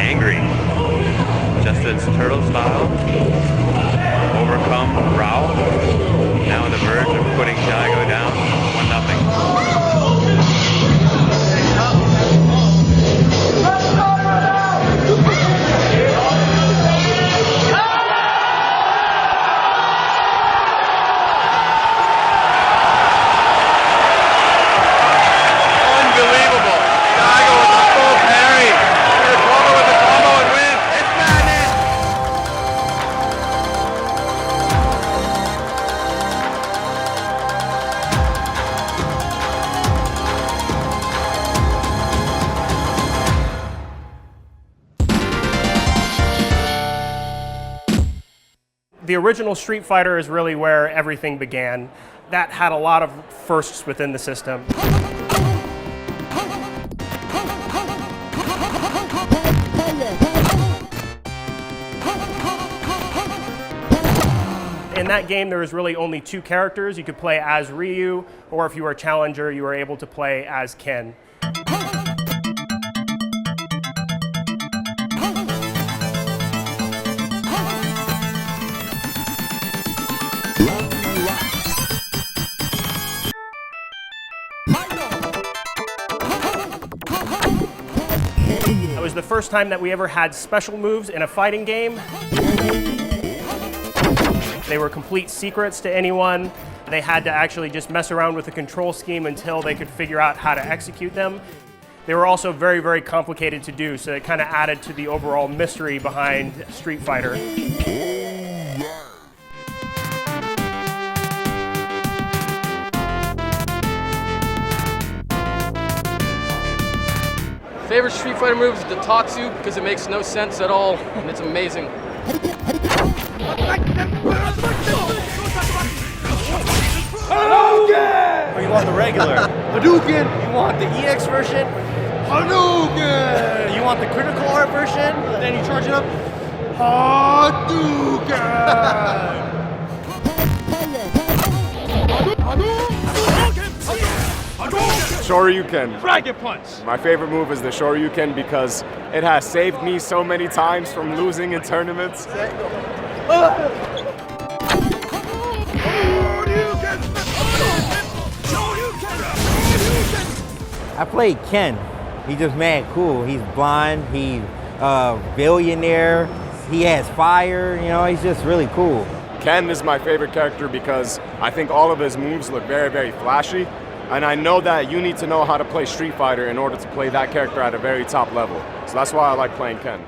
angry. Just its turtle style. Overcome Rao. Now on the verge of putting Daigo down. 1-0. The original Street Fighter is really where everything began. That had a lot of firsts within the system. In that game, there was really only 2 characters. You could play as Ryu, or if you were a challenger, you were able to play as Ken. It was the first time that we ever had special moves in a fighting game. They were complete secrets to anyone. They had to actually just mess around with the control scheme until they could figure out how to execute them. They were also very, very complicated to do, so it kind of added to the overall mystery behind Street Fighter. Favorite Street Fighter move is the Tatsu because it makes no sense at all and it's amazing. Hadouken! Or you want the regular? Hadouken! You want the EX version? Hadouken! You want the critical art version? Then you charge it up? Hadouken! Shoryuken. Dragon Punch! My favorite move is the Shoryuken because it has saved me so many times from losing in tournaments. I played Ken. He's just mad cool. He's blonde, he's a billionaire, he has fire, you know, he's just really cool. Ken is my favorite character because I think all of his moves look very, very flashy. And I know that you need to know how to play Street Fighter in order to play that character at a very top level. So that's why I like playing Ken.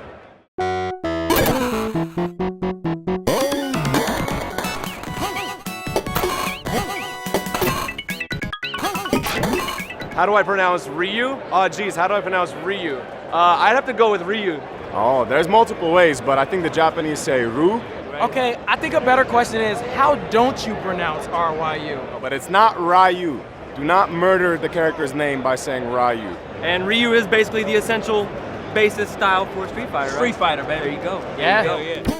How do I pronounce Ryu? Oh geez, how do I pronounce Ryu? I'd have to go with Ryu. Oh, there's multiple ways, but I think the Japanese say Ru. Okay, I think a better question is, how don't you pronounce R-Y-U? But it's not Ryu. Do not murder the character's name by saying Ryu. And Ryu is basically the essential basis style for Street Fighter, right? Street Fighter, baby. There you go. Yeah. There you go.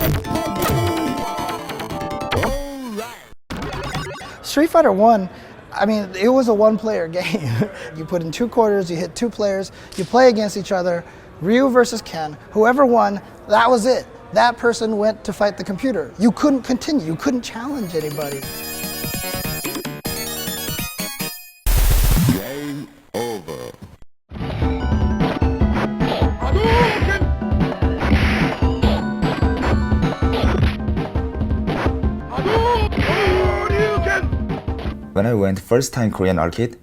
Street Fighter 1, I mean, it was a one-player game. You put in 2 quarters, you hit 2 players, you play against each other, Ryu versus Ken. Whoever won, that was it. That person went to fight the computer. You couldn't continue, you couldn't challenge anybody. Game over. When I went first time Korean arcade,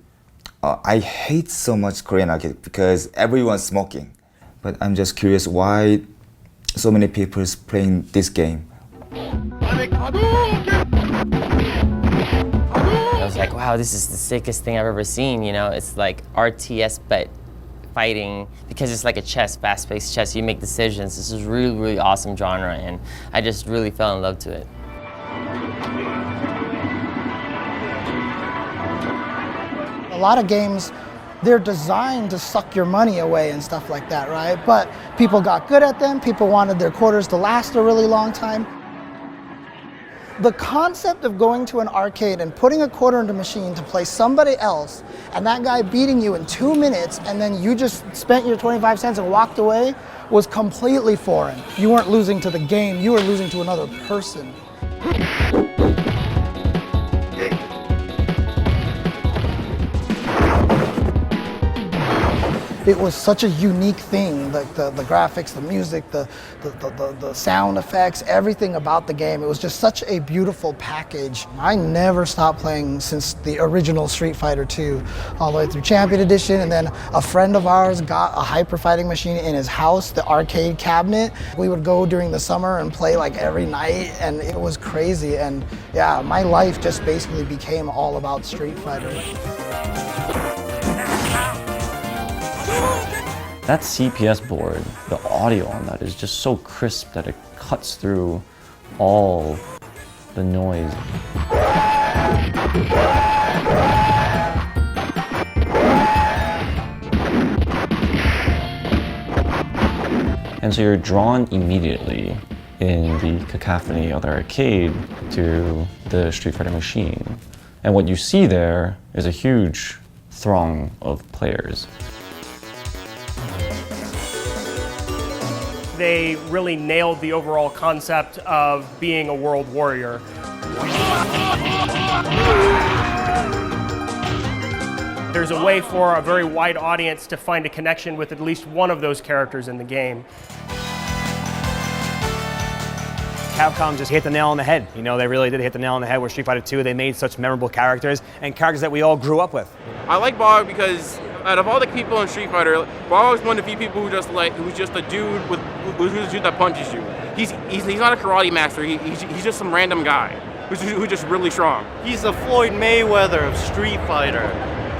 I hate so much Korean arcade because everyone's smoking. But I'm just curious why so many people is playing this game. I was like, wow, this is the sickest thing I've ever seen. You know, it's like RTS but fighting because it's like a chess, fast-paced chess. You make decisions. This is really, really awesome genre, and I just really fell in love to it. A lot of games, they're designed to suck your money away and stuff like that, right? But people got good at them, people wanted their quarters to last a really long time. The concept of going to an arcade and putting a quarter into a machine to play somebody else and that guy beating you in 2 minutes and then you just spent your 25 cents and walked away was completely foreign. You weren't losing to the game, you were losing to another person. It was such a unique thing, like the graphics, the music, the sound effects, everything about the game. It was just such a beautiful package. I never stopped playing since the original Street Fighter 2, all the way through Champion Edition, and then a friend of ours got a hyper fighting machine in his house, the arcade cabinet. We would go during the summer and play like every night, and it was crazy. And yeah, my life just basically became all about Street Fighter. That CPS board, the audio on that is just so crisp that it cuts through all the noise. And so you're drawn immediately in the cacophony of the arcade to the Street Fighter machine. And what you see there is a huge throng of players. They really nailed the overall concept of being a world warrior. There's a way for a very wide audience to find a connection with at least one of those characters in the game. Capcom just hit the nail on the head. You know, they really did hit the nail on the head with Street Fighter 2. They made such memorable characters and characters that we all grew up with. I like Bog because out of all the people in Street Fighter, Bog is one of the few people who's just a dude who's a dude that punches you. He's not a karate master. He's just some random guy who's just really strong. He's the Floyd Mayweather of Street Fighter,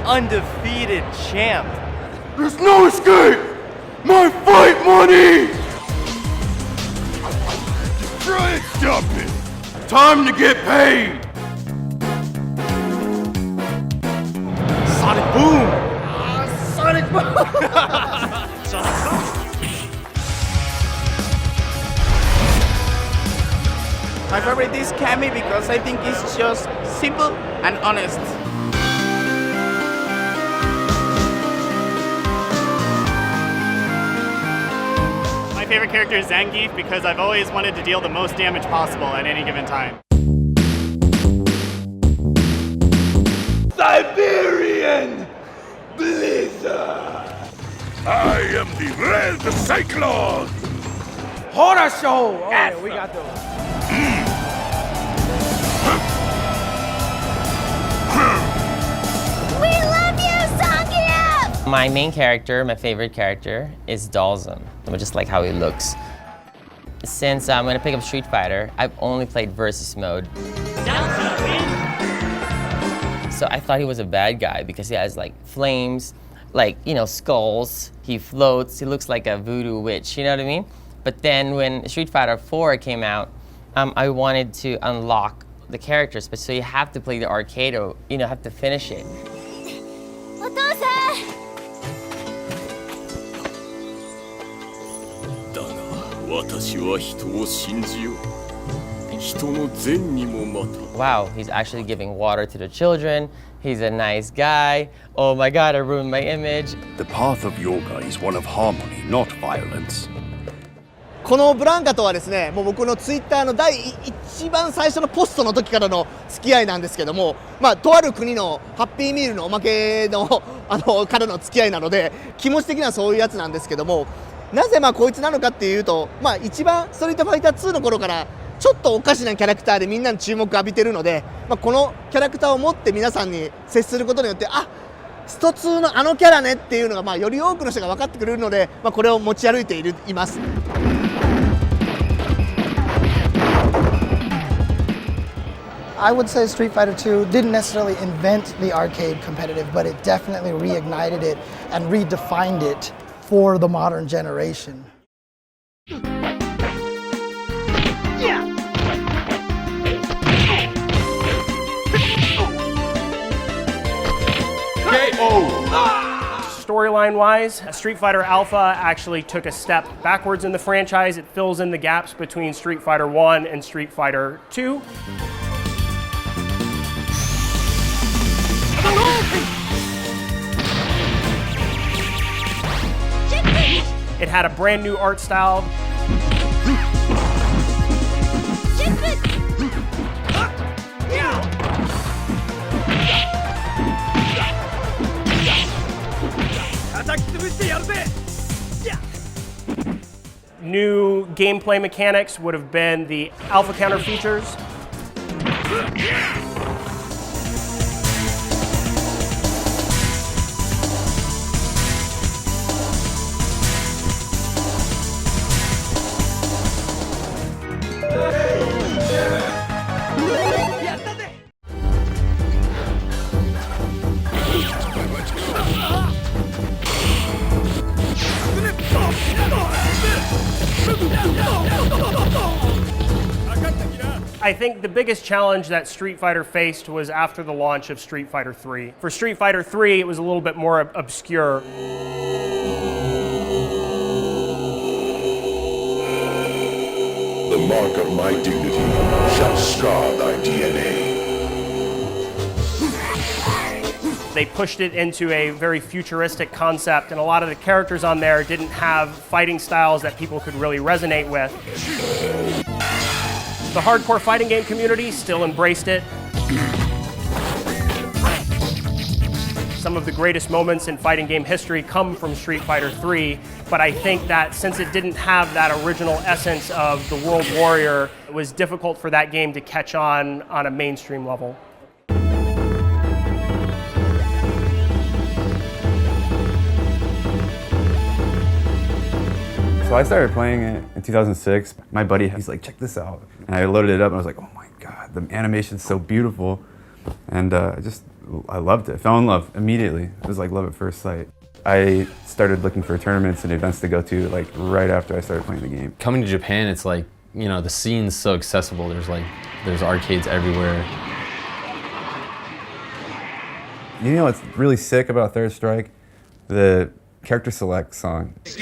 undefeated champ. There's no escape. My fight money. Try and stop it. Time to get paid. Sonic Boom. Sonic Boom. Sonic Boom. My favorite is Cammy because I think it's just simple and honest. My favorite character is Zangief because I've always wanted to deal the most damage possible at any given time. Siberian Blizzard. I am the Red Cyclone. Horror show. Oh yeah, we got those. We love you, Zangief! My main character, my favorite character, is Dalsum. I just like how he looks. Since I'm gonna pick up Street Fighter, I've only played versus mode. So I thought he was a bad guy because he has like flames, like, you know, skulls, he floats, he looks like a voodoo witch, you know what I mean? But then when Street Fighter 4 came out, I wanted to unlock the characters, but so you have to play the arcade, or, you know, have to finish it. Wow, he's actually giving water to the children. He's a nice guy. Oh my God, I ruined my image. The path of yoga is one of harmony, not violence. このブランカとはですね、もう僕のツイッターの一番最初のポストの時からの付き合いなんですけども、まあとある国のハッピーミールのおまけのからの付き合いなので、気持ち的にはそういうやつなんですけども、なぜまあこいつなのかっていうと、まあ一番ストリートファイター2の頃からちょっとおかしなキャラクターでみんなに注目を浴びてるので、まあこのキャラクターを持って皆さんに接することによって、あ、スト2のあのキャラねっていうのがまあより多くの人が分かってくれるので、まあこれを持ち歩いています。I would say Street Fighter 2 didn't necessarily invent the arcade competitive, but it definitely reignited it and redefined it for the modern generation. storyline-wise, Street Fighter Alpha actually took a step backwards in the franchise. It fills in the gaps between Street Fighter 1 and Street Fighter 2. It had a brand new art style. New gameplay mechanics would have been the alpha counter features. I think the biggest challenge that Street Fighter faced was after the launch of Street Fighter 3. For Street Fighter 3, it was a little bit more obscure. The mark of my dignity shall scar thy DNA. They pushed it into a very futuristic concept, and a lot of the characters on there didn't have fighting styles that people could really resonate with. The hardcore fighting game community still embraced it. Some of the greatest moments in fighting game history come from Street Fighter 3, but I think that since it didn't have that original essence of the World Warrior, it was difficult for that game to catch on a mainstream level. So I started playing it in 2006. My buddy, he's like, check this out. And I loaded it up and I was like, oh my God, the animation's so beautiful. And I loved it. I fell in love immediately. It was like love at first sight. I started looking for tournaments and events to go to like right after I started playing the game. Coming to Japan, it's like, you know, the scene's so accessible. There's arcades everywhere. You know what's really sick about Third Strike? The character select song. It's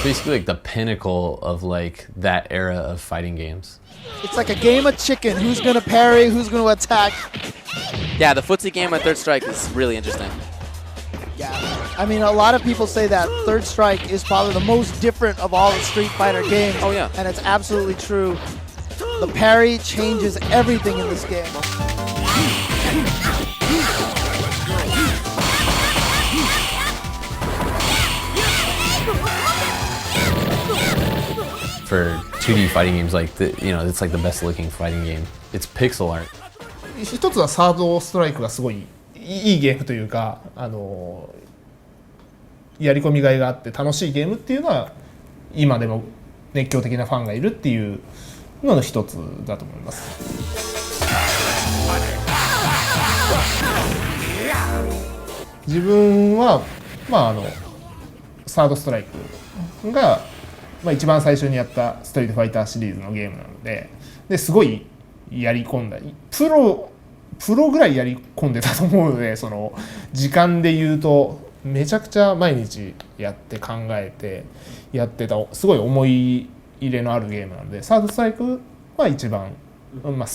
basically like the pinnacle of like that era of fighting games. It's like a game of chicken. Who's gonna parry? Who's gonna attack? Yeah, the footsie game on Third Strike is really interesting. Yeah, I mean, a lot of people say that Third Strike is probably the most different of all the Street Fighter games. Oh yeah. And it's absolutely true. The parry changes everything in this game. For 2D fighting games, like it's like the best looking fighting game. It's pixel art. 一つはサードストライクがすごいいいゲームというか、やり込みがいがあって楽しいゲームっていうのは今でも熱狂的なファンがいるっていうのの一つだと思います。自分はサードストライクが一番最初にやったストリートファイターシリーズのゲームなのですごいやり込んだプロぐらいやり込んでたと思うので、その時間で言うとめちゃくちゃ毎日やって考えてやってたすごい思い入れのあるゲームなので、サードストライクは一番、好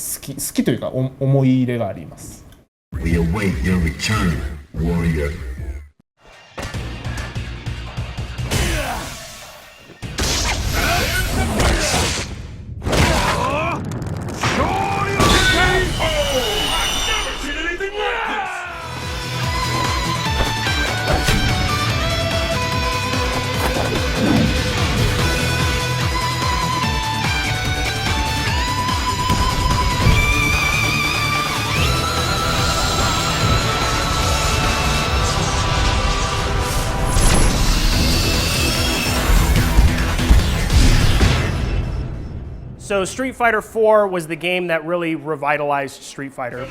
きというか思い入れがあります。We await your return, warrior. So Street Fighter 4 was the game that really revitalized Street Fighter.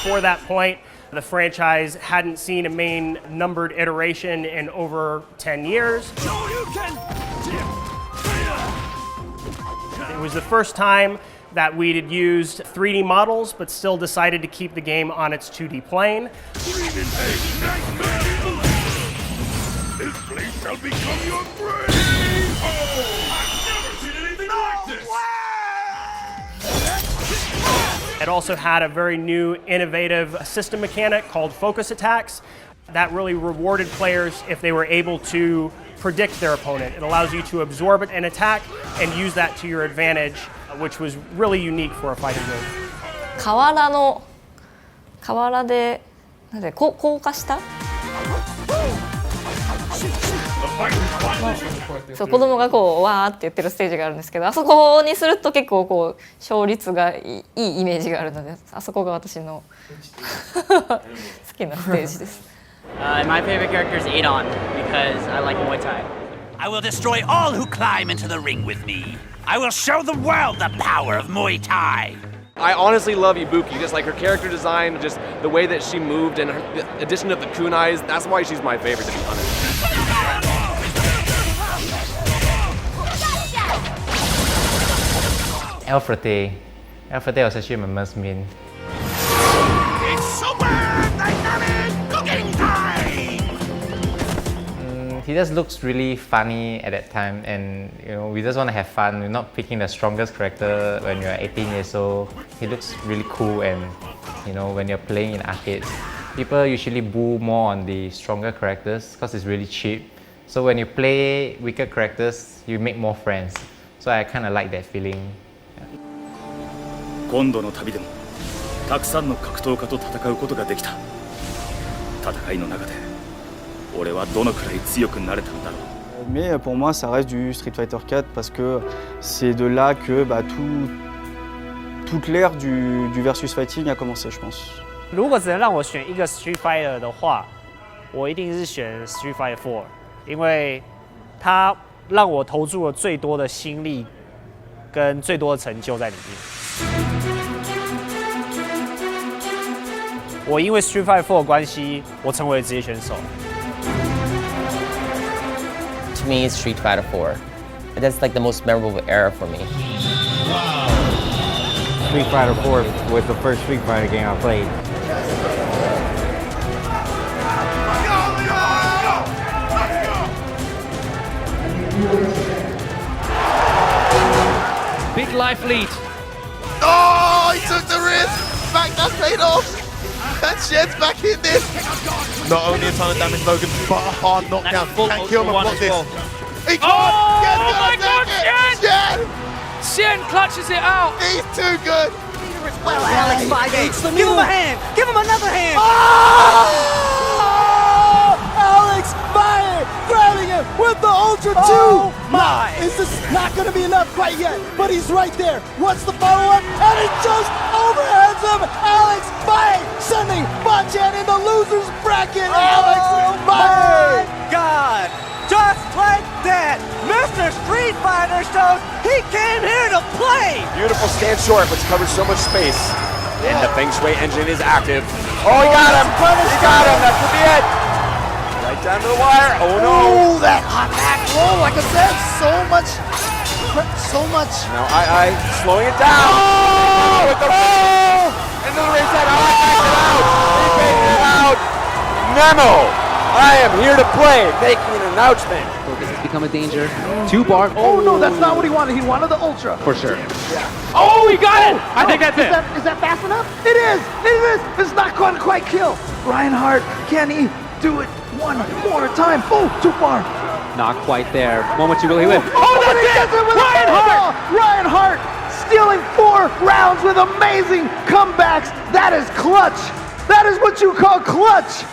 before that point, the franchise hadn't seen a main numbered iteration in over 10 years. It was the first time that we had used 3D models, but still decided to keep the game on its 2D plane. This place shall become your grave! Oh, I've never seen anything like this! It also had a very new, innovative system mechanic called focus attacks that really rewarded players if they were able to predict their opponent. It allows you to absorb an attack and use that to your advantage, which was really unique for a fighting game. 河原で高架下そう子供がこうわーって言ってるステージがあるんですけど、あそこにすると結構こう勝率がいいイメージがあるので、あそこが私の好きなステージです。My favorite character is Adon because I like Muay Thai. I will destroy all who climb into the ring with me. I will show the world the power of Muay Thai. I honestly love Ibuki, just like her character design, just the way that she moved, and the addition of the kunais. That's why she's my favorite, to be honest. Alfred was actually my most main. It's super dynamic cooking time! He just looks really funny at that time, and we just want to have fun. We're not picking the strongest character when you're 18 years old. He looks really cool, and when you're playing in arcades, people usually boo more on the stronger characters because it's really cheap. So when you play weaker characters, you make more friends. So I kind of like that feeling. 今度の旅でもたくさんの格闘家と戦うことができた。戦いの中で俺はどのくらい強くなれたんだろう。 Mais pour moi, ça reste du Street Fighter 4 parce que c'est de là que toute l'ère du versus fighting a commencé, je pense. 如果只能让我选一个 Street Fighter 的话，我一定是选 Street Fighter 4，因为它让我投注了最多的心力跟最多的成就在里面。我因为 Street Fighter 4的关系，我成为了职业选手。 To me, it's Street Fighter 4. That's like the most memorable era for me. Street Fighter 4 was the first Street Fighter game I played. Big life lead. Oh, he took the risk. Back, that's paid off. And Shed's back in this. Not only a ton of damage, Logan, but a hard knockdown. Can't kill him and block this. He can't. Oh my God, Shen! Shen clutches it out. He's too good. Well, Alex, 5-8. Give him a hand. Give him another hand. Oh! Alex Fire grabbing him with the Ultra 2. Oh my. This is not going to be enough quite yet, but he's right there. What's the follow-up? And he just overheads him. Alex Fire sending Bachan in the loser's bracket. Alex Fire. My God. Just like that, Mr. Street Fighter shows he came here to play! Beautiful stand short, which covers so much space. And the Feng Shui engine is active. Oh, he got him! He got him! That could be it! Right down to the wire. Oh, no! Oh, that hot back roll, like I said, so much. Now, I slowing it down. Oh! With the into the race side. I backed it out. He backed it out. Memo! I am here to play, making an announcement. Focus has become a danger. 2-bar. Oh no, that's not what he wanted. He wanted the Ultra. For sure. Yeah. Oh, he got it! I think that's it. Is that fast enough? It is! It is! It's not quite kill. Reinhardt, can he do it one more time? Oh, too far. Not quite there. Moment you really live. Oh, that's it! Reinhardt stealing 4 rounds with amazing comebacks. That is clutch. That is what you call clutch.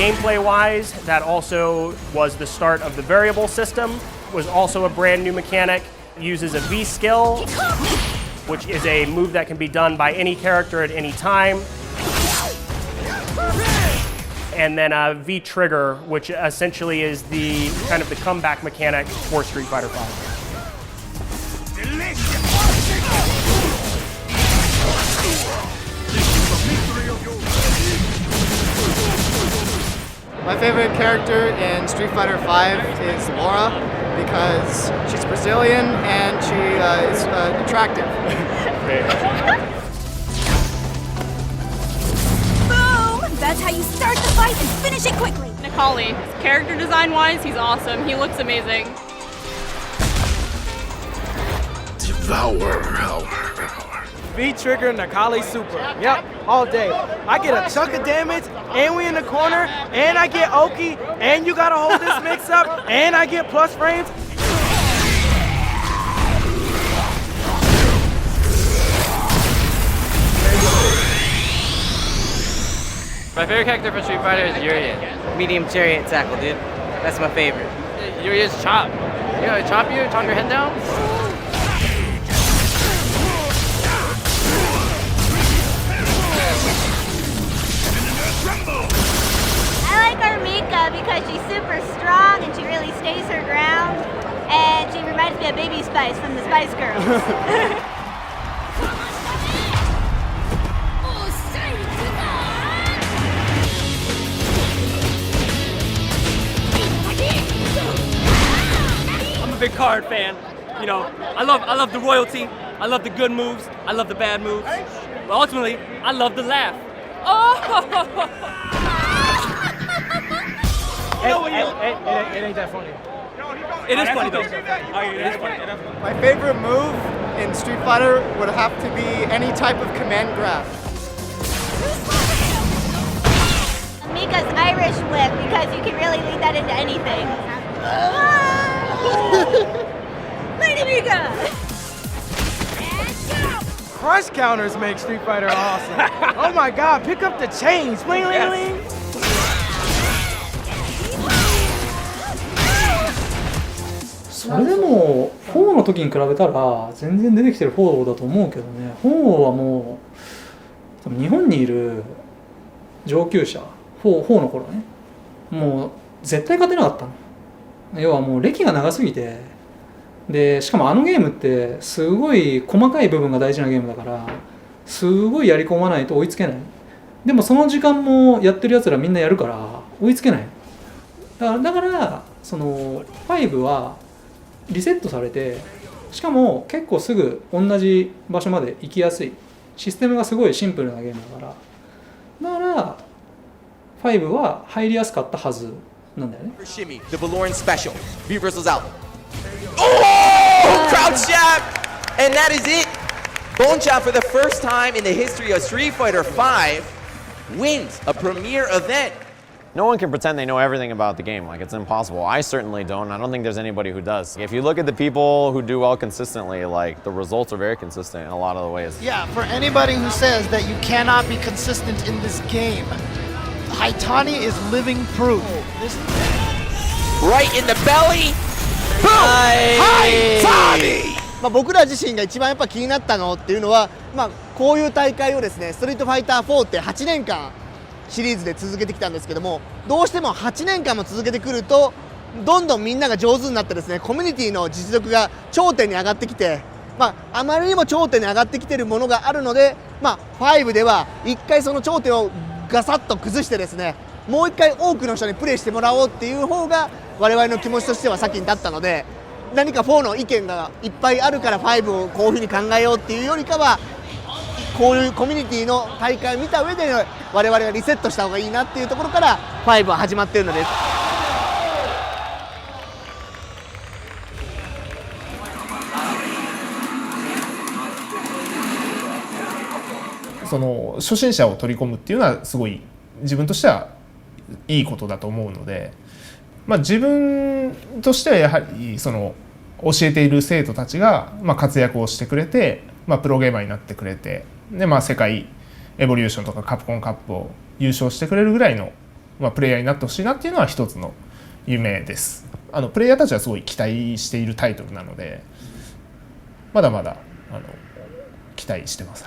Gameplay-wise, that also was the start of the variable system, was also a brand new mechanic. It uses a V skill, which is a move that can be done by any character at any time. And then a V trigger, which essentially is the kind of the comeback mechanic for Street Fighter V. My favorite character in Street Fighter V is Laura because she's Brazilian and she is attractive. Boom! That's how you start the fight and finish it quickly. Nikali, character design-wise, he's awesome. He looks amazing. Devour. V-trigger Nikali Super. Yep, all day. I get a chunk of damage, and we in the corner, and I get Oki, and you gotta hold this mix up, and I get plus frames. My favorite character from Street Fighter is Urian. Medium chariot tackle, dude. That's my favorite. Urian's chop. You know, chop your head down. I like Armika because she's super strong and she really stays her ground. And she reminds me of Baby Spice from the Spice Girls. I'm a big card fan. You know, I love the royalty. I love the good moves. I love the bad moves. But ultimately, I love the laugh. Oh! It ain't that funny. It is funny though. It is funny. My favorite move in Street Fighter would have to be any type of command grab. Mika's Irish whip because you can really lead that into anything. Lady Mika! Crush counters make Street Fighter awesome. Oh my god, pick up the chains. Bling, bling, bling. それでも4の時に比べたら全然出てきてる4だと思うけどね。4はもう多分日本にいる上級者4の頃ね、もう絶対勝てなかったの。要はもう歴が長すぎて、でしかもあのゲームってすごい細かい部分が大事なゲームだからすごいやり込まないと追いつけない。でもその時間もやってるやつらみんなやるから追いつけない。だからその5はリセットされて、しかも結構すぐ同じ場所まで行きやすい。システムがすごいシンプルなゲームだから。だから5は入りやすかったはずなんだよね。Shimmy, the Valorant special. V versus out. Oh! Crouch jab! And that is it. Bone Chop for the first time in the history of Street Fighter V wins a premier event. No one can pretend they know everything about the game. Like, it's impossible. I certainly don't. I don't think there's anybody who does. If you look at the people who do well consistently, like, the results are very consistent in a lot of the ways. Yeah, for anybody who says that you cannot be consistent in this game, Haitani is living proof. Right in the belly. Boom! Haitani! 僕ら自身が一番やっぱ気になったのっていうのは、こういう大会をですね、ストリートファイター4って8年間シリーズで続けてきたんですけども、どうしても8年間も続けてくるとどんどんみんなが上手になってですね、コミュニティの実力が頂点に上がってきて、あまりにも頂点に上がってきてるものがあるので、5では一回その頂点をガサッと崩してですね、もう一回多くの人にプレイしてもらおうっていう方が我々の気持ちとしては先に立ったので、何か4の意見がいっぱいあるから5をこういうふうに考えようっていうよりかは、こういうコミュニティの大会を見た上で我々がリセットした方がいいなっていうところから5は始まっているのです。その初心者を取り込むっていうのはすごい自分としてはいいことだと思うので、自分としてはやはりその教えている生徒たちが活躍をしてくれて、プロゲーマーになってくれて、で世界エボリューションとかカプコンカップを優勝してくれるぐらいのプレイヤーになってほしいなっていうのは一つの夢です。プレイヤーたちはすごい期待しているタイトルなので、まだまだ期待してます。